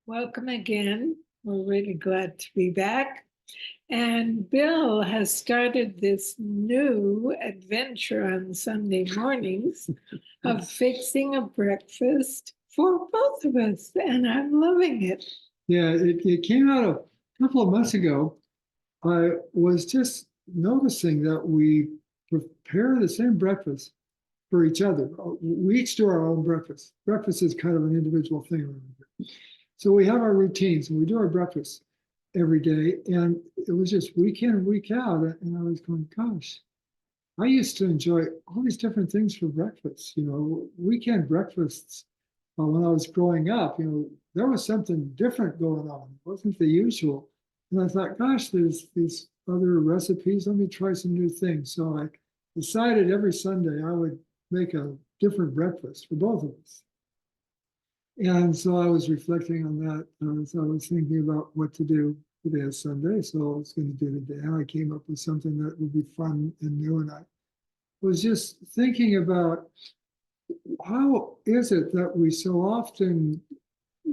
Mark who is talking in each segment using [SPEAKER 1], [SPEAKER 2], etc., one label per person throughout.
[SPEAKER 1] Welcome again. We're really glad to be back. And Bill has started this new adventure on Sunday mornings of fixing a breakfast for both of us. And I'm loving it.
[SPEAKER 2] Yeah, it came out a couple of months ago. I was just noticing that we prepare the same breakfast for each other. We each do our own breakfast. Breakfast is kind of an individual thing around here. So we have our routines and we do our breakfast every day. And it was just week in and week out. And I was going, gosh, I used to enjoy all these different things for breakfast. Weekend breakfasts when I was growing up, there was something different going on. It wasn't the usual. And I thought, gosh, there's these other recipes. Let me try some new things. So I decided every Sunday I would make a different breakfast for both of us. And so I was reflecting on that as I was thinking about what to do. Today is Sunday, so I was going to do today. And I came up with something that would be fun and new. And I was just thinking about how is it that we so often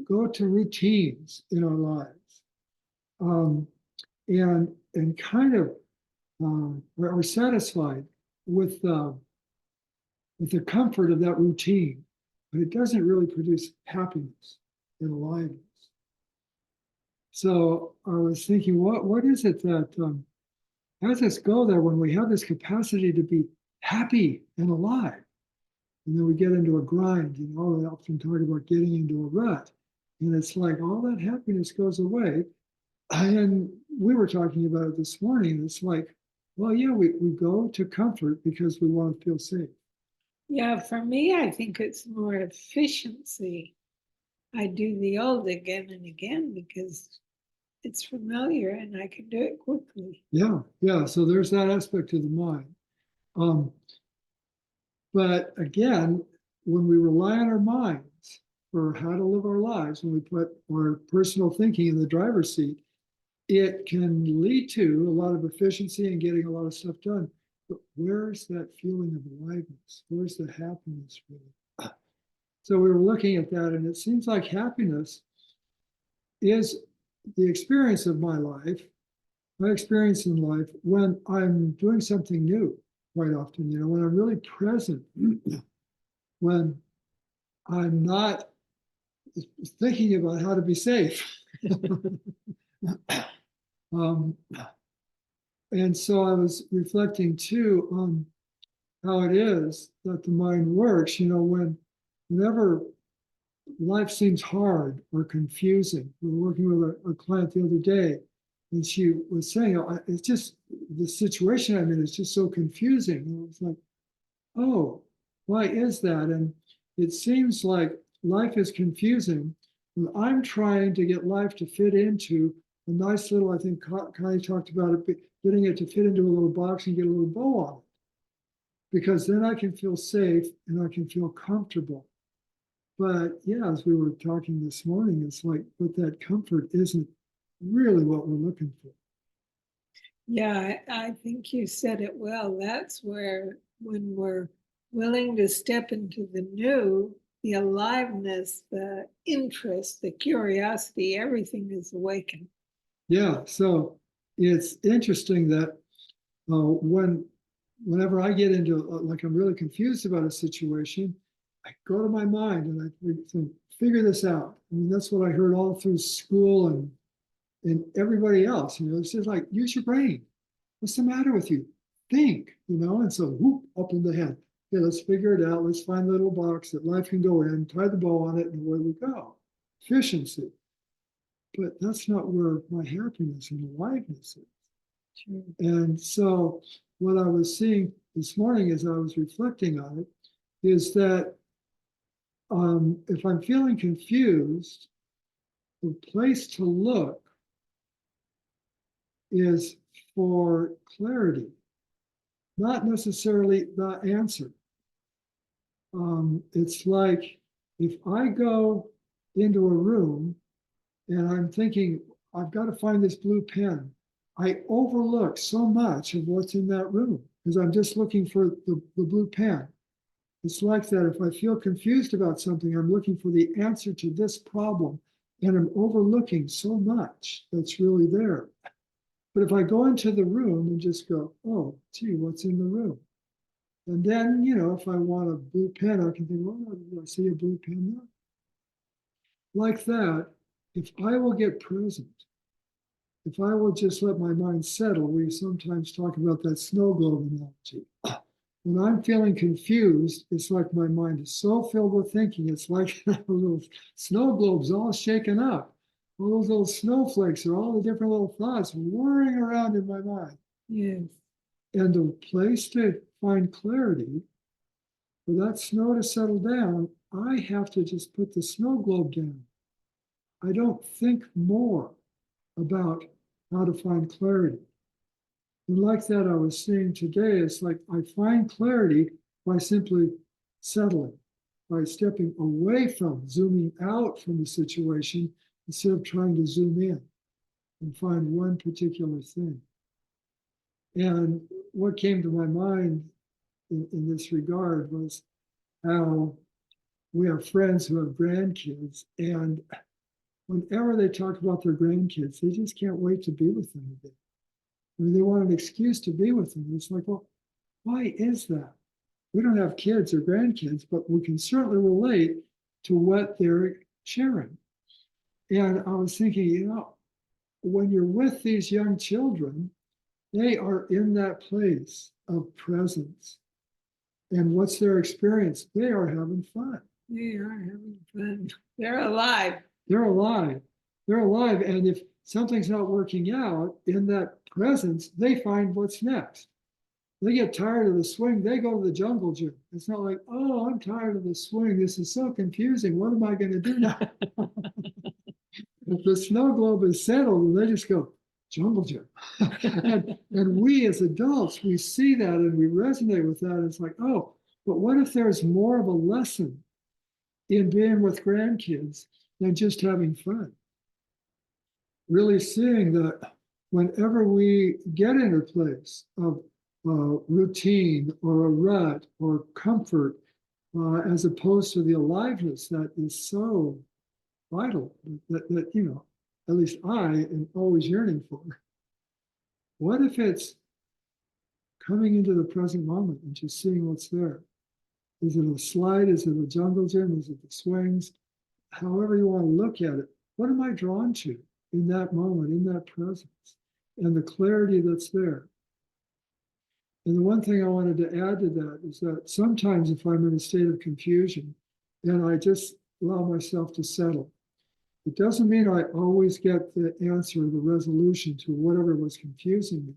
[SPEAKER 2] go to routines in our lives and kind of are satisfied with the comfort of that routine, but it doesn't really produce happiness and aliveness. So I was thinking, what is it that has us go there when we have this capacity to be happy and alive? And then we get into a grind, they often talk about getting into a rut. And it's like all that happiness goes away. And we were talking about it this morning. It's like, well, yeah, we go to comfort because we want to feel safe.
[SPEAKER 1] Yeah, for me, I think it's more efficiency. I do the old again and again because it's familiar and I can do it quickly.
[SPEAKER 2] Yeah. So there's that aspect of the mind. But again, when we rely on our minds for how to live our lives, when we put our personal thinking in the driver's seat, it can lead to a lot of efficiency and getting a lot of stuff done. But where's that feeling of aliveness? Where's the happiness really? So we were looking at that, and it seems like happiness is the experience of my life, my experience in life when I'm doing something new quite often, when I'm really present, when I'm not thinking about how to be safe. And so I was reflecting too on how it is that the mind works, whenever life seems hard or confusing. We were working with a client the other day, and she was saying, it's just the situation I'm in is just so confusing. And I was like, oh, why is that? And it seems like life is confusing when I'm trying to get life to fit into a nice little, I think Connie talked about it, getting it to fit into a little box and get a little bow on it. Because then I can feel safe and I can feel comfortable. But yeah, as we were talking this morning, it's like, but that comfort isn't really what we're looking for.
[SPEAKER 1] Yeah, I think you said it well. That's where, when we're willing to step into the new, the aliveness, the interest, the curiosity, everything is awakened.
[SPEAKER 2] Yeah, so it's interesting that whenever I get into like I'm really confused about a situation, I go to my mind and I think, figure this out. I mean, that's what I heard all through school and everybody else. It's just like, use your brain. What's the matter with you? Think, and so whoop, up in the head. Okay, let's figure it out. Let's find a little box that life can go in, tie the bow on it, and away we go. Efficiency. But that's not where my happiness and aliveness is.
[SPEAKER 1] Sure.
[SPEAKER 2] And so what I was seeing this morning as I was reflecting on it is that if I'm feeling confused, the place to look is for clarity, not necessarily the answer. It's like if I go into a room and I'm thinking, I've got to find this blue pen, I overlook so much of what's in that room because I'm just looking for the blue pen. It's like that. If I feel confused about something, I'm looking for the answer to this problem. and I'm overlooking so much that's really there. But if I go into the room and just go, oh, gee, what's in the room? And then, if I want a blue pen, I can think, well, do I see a blue pen there? Like that, if I will get present, if I will just let my mind settle, we sometimes talk about that snow globe analogy. When I'm feeling confused, it's like my mind is so filled with thinking. It's like a little snow globes all shaken up. All those little snowflakes are all the different little thoughts whirring around in my mind.
[SPEAKER 1] Yes.
[SPEAKER 2] And the place to find clarity, for that snow to settle down, I have to just put the snow globe down. I don't think more about how to find clarity. And like that, I was seeing today, it's like I find clarity by simply settling, by stepping away from, zooming out from the situation instead of trying to zoom in and find one particular thing. And what came to my mind in this regard was how we have friends who have grandkids, and whenever they talk about their grandkids, they just can't wait to be with them again. I mean, they want an excuse to be with them. It's like, well, why is that? We don't have kids or grandkids, but we can certainly relate to what they're sharing. And I was thinking, when you're with these young children, they are in that place of presence. And what's their experience? They are having fun.
[SPEAKER 1] They are having fun. They're alive.
[SPEAKER 2] They're alive. They're alive. And if something's not working out in that presence, they find what's next. They get tired of the swing, they go to the jungle gym. It's not like, oh, I'm tired of the swing. This is so confusing. What am I going to do now? If the snow globe is settled, they just go, jungle gym. and we as adults, we see that and we resonate with that. It's like, oh, but what if there's more of a lesson in being with grandkids than just having fun? Really seeing that whenever we get in a place of routine or a rut or comfort, as opposed to the aliveness that is so vital, that at least I am always yearning for. What if it's coming into the present moment and just seeing what's there? Is it a slide? Is it a jungle gym? Is it the swings? However you want to look at it, what am I drawn to in that moment, in that presence, and the clarity that's there? And the one thing I wanted to add to that is that sometimes if I'm in a state of confusion and I just allow myself to settle, it doesn't mean I always get the answer, the resolution to whatever was confusing me.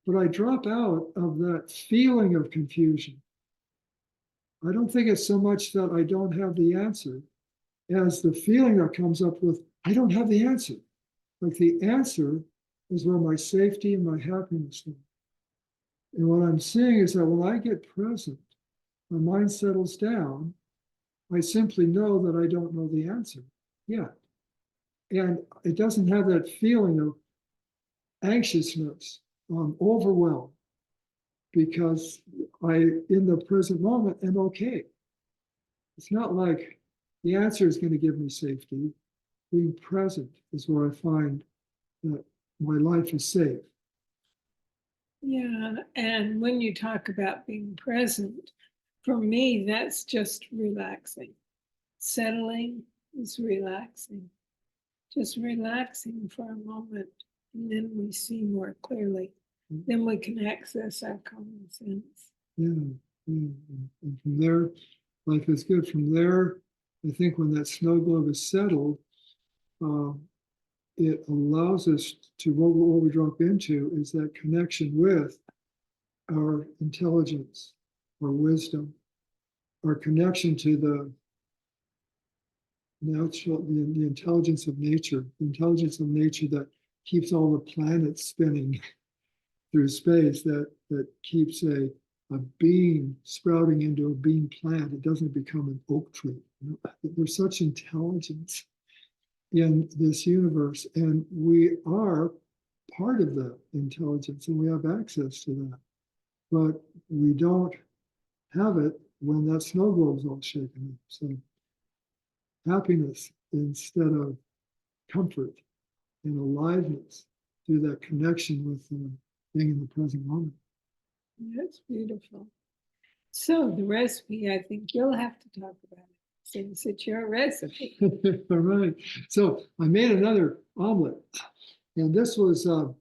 [SPEAKER 2] But I drop out of that feeling of confusion. I don't think it's so much that I don't have the answer as the feeling that comes up with, I don't have the answer. Like the answer is where my safety and my happiness live. And what I'm seeing is that when I get present, my mind settles down, I simply know that I don't know the answer yet. And it doesn't have that feeling of anxiousness, overwhelm, because I, in the present moment, am okay. It's not like the answer is going to give me safety. Being present is where I find that my life is safe.
[SPEAKER 1] Yeah. And when you talk about being present, for me, that's just relaxing. Settling is relaxing. Just relaxing for a moment. And then we see more clearly. Then we can access our common sense.
[SPEAKER 2] Yeah. And from there, life is good. From there, I think when that snow globe is settled, it allows us to, what we drop into is that connection with our intelligence, our wisdom, our connection to the natural, the intelligence of nature, the intelligence of nature that keeps all the planets spinning through space, that keeps a bean sprouting into a bean plant. It doesn't become an oak tree. There's such intelligence in this universe, and we are part of that intelligence, and we have access to that. But we don't have it when that snow globe is all shaken up. So happiness instead of comfort and aliveness through that connection with being in the present moment.
[SPEAKER 1] That's beautiful. So the recipe, I think you'll have to talk about it since it's your recipe.
[SPEAKER 2] All right. So I made another omelet, and this was a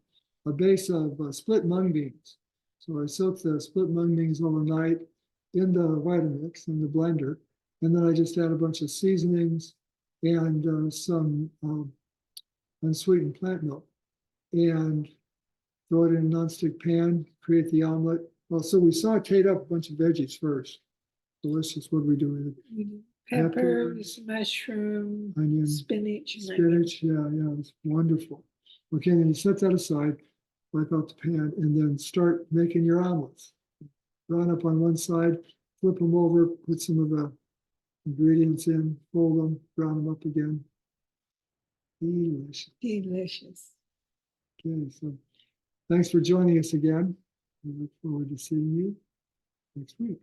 [SPEAKER 2] base of split mung beans. So I soaked the split mung beans overnight in the Vitamix in the blender, and then I just add a bunch of seasonings and some unsweetened plant milk, and throw it in a nonstick pan, create the omelet. Well, so we sauteed up a bunch of veggies first. Delicious. What are we doing?
[SPEAKER 1] Peppers, mushroom,
[SPEAKER 2] Onion,
[SPEAKER 1] spinach, and onion.
[SPEAKER 2] spinach. Yeah, it's wonderful. Okay, then you set that aside, wipe out the pan, and then start making your omelets. Brown up on one side, flip them over, put some of the ingredients in, fold them, brown them up again. Delicious.
[SPEAKER 1] Delicious.
[SPEAKER 2] Okay, so thanks for joining us again. We look forward to seeing you next week.